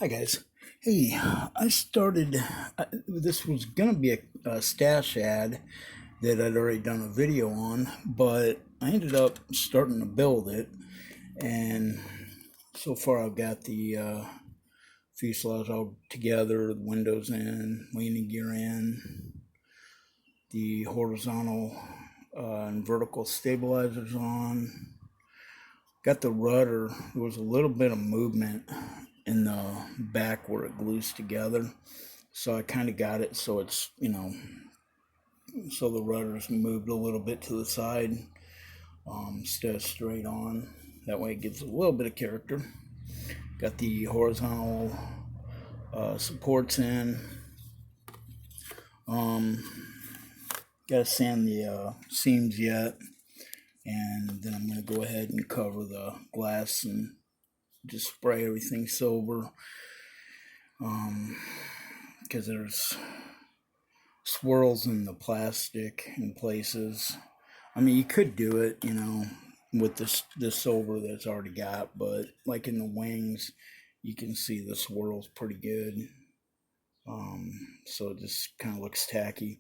Hi guys. Hey, I started. This was gonna be a stash ad that I'd already done a video on, but I ended up starting to build it, and so far I've got the fuselage all together, the windows in, landing gear in, the horizontal and vertical stabilizers on. Got the rudder. There was a little bit of movement in the back where it glues together. So I kind of got it so it's, so the rudder's moved a little bit to the side instead of straight on. That way it gives a little bit of character. Got the horizontal supports in. Got to sand the seams yet. And then I'm going to go ahead and cover the glass and just spray everything silver. Because there's swirls in the plastic in places. I mean, you could do it, with this silver that's already got, but like in the wings, you can see the swirls pretty good. So it just kind of looks tacky.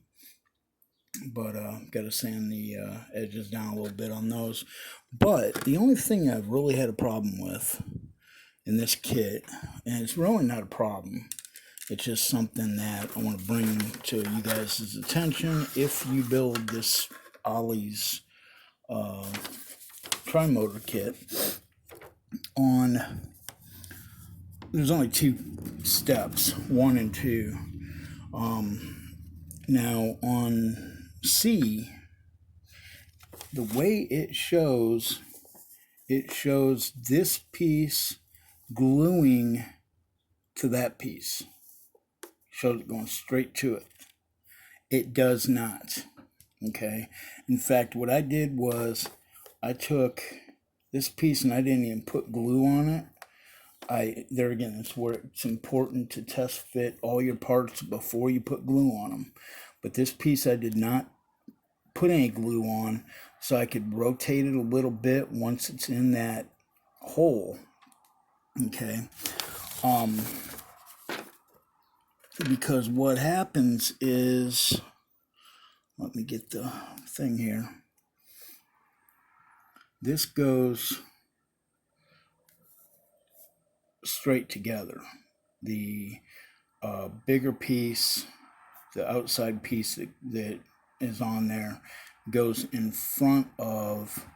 But got to sand the edges down a little bit on those. But the only thing I've really had a problem with in this kit, and it's really not a problem, it's just something that I want to bring to you guys' attention. If you build this Ollie's Tri Motor kit, there's only two steps, 1 and 2. Now on C, the way it shows this piece gluing to that piece. Shows it going straight to it. It does not. Okay. In fact, what I did was I took this piece and I didn't even put glue on it. There again, that's where it's important to test fit all your parts before you put glue on them. But this piece I did not put any glue on, so I could rotate it a little bit once it's in that hole. Okay. Because what happens is, let me get the thing here. This goes straight together. The bigger piece, the outside piece that is on there, goes in front of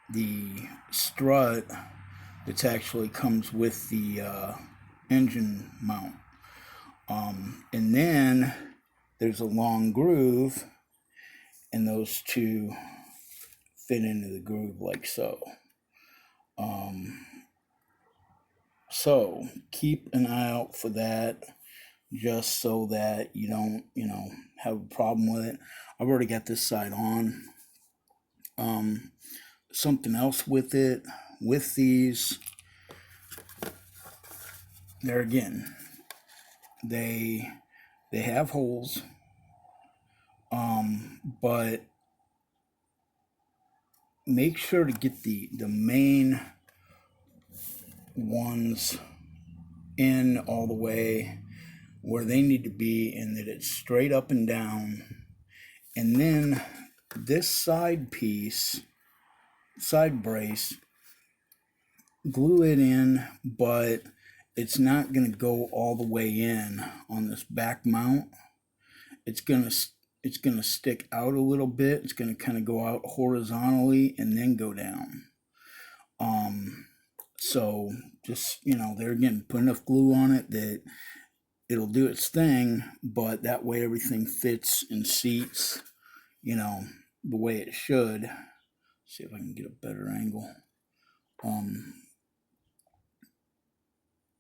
the strut that actually comes with the engine mount. And then there's a long groove, and those two fit into the groove like so. So keep an eye out for that, just so that you don't, have a problem with it. I've already got this side on. Something else with it, with these, there again, they have holes, but make sure to get the main ones in all the way where they need to be, and that it's straight up and down. And then this side piece, side brace, glue it in, but it's not going to go all the way in on this back mount. It's going to stick out a little bit. It's going to kind of go out horizontally and then go down. So just, there again, put enough glue on it that it'll do its thing, but that way everything fits and seats, the way it should. Let's see if I can get a better angle.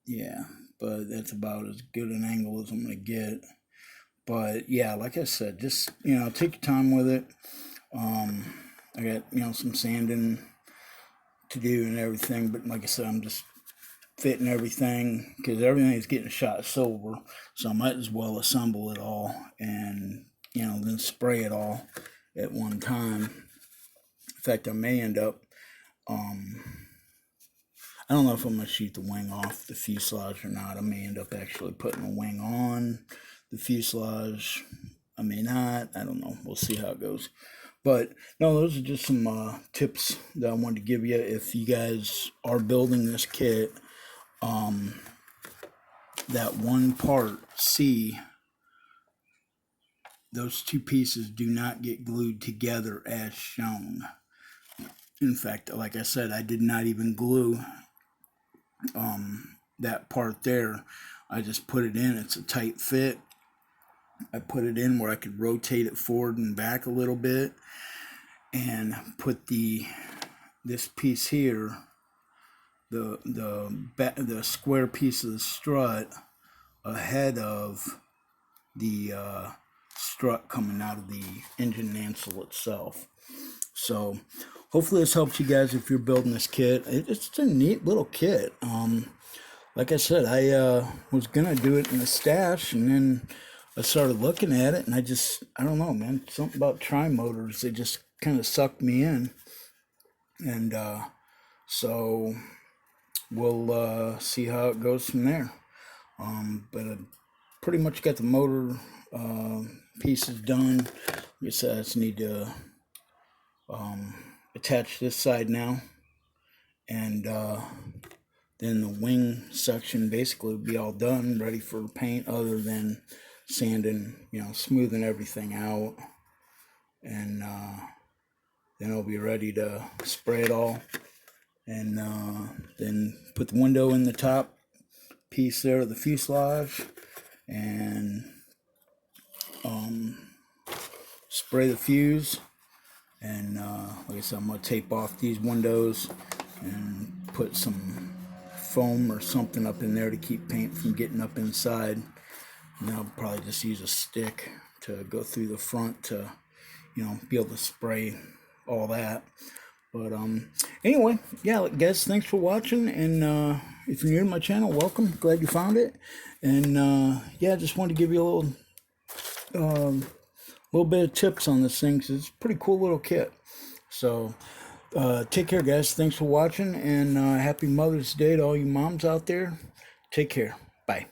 Yeah, but that's about as good an angle as I'm going to get. But yeah, like I said, just, take your time with it. I got, some sanding to do and everything, but like I said, I'm just fitting everything because everything is getting shot silver, so I might as well assemble it all and, then spray it all at one time. In fact, I may end up, I don't know if I'm going to shoot the wing off the fuselage or not. I may end up actually putting a wing on the fuselage. I may not. I don't know. We'll see how it goes. But no, those are just some tips that I wanted to give you if you guys are building this kit. That one part C, those two pieces do not get glued together as shown. In fact, like I said, I did not even glue that part there. I just put it in. It's a tight fit. I put it in where I could rotate it forward and back a little bit, and put this piece here, the square piece of the strut, ahead of the strut coming out of the engine nacelle itself. So hopefully this helps you guys if you're building this kit. It's a neat little kit. Like I said, I was gonna do it in a stash, and then I started looking at it, and I don't know, man. Something about tri motors, they just kind of sucked me in, and so we'll see how it goes from there. But I pretty much got the motor pieces done. Like I said, I just need to attach this side now, and then the wing section basically will be all done, ready for paint, other than sanding, smoothing everything out, and then I'll be ready to spray it all, and then put the window in the top piece there of the fuselage, and spray the fuse, and like I said, I'm going to tape off these windows and put some foam or something up in there to keep paint from getting up inside. And I'll probably just use a stick to go through the front to, be able to spray all that. But anyway, yeah, guys, thanks for watching. And if you're new to my channel, welcome. Glad you found it. And yeah, just wanted to give you a little bit of tips on this thing, because it's a pretty cool little kit. So take care, guys. Thanks for watching, and happy Mother's Day to all you moms out there. Take care. Bye.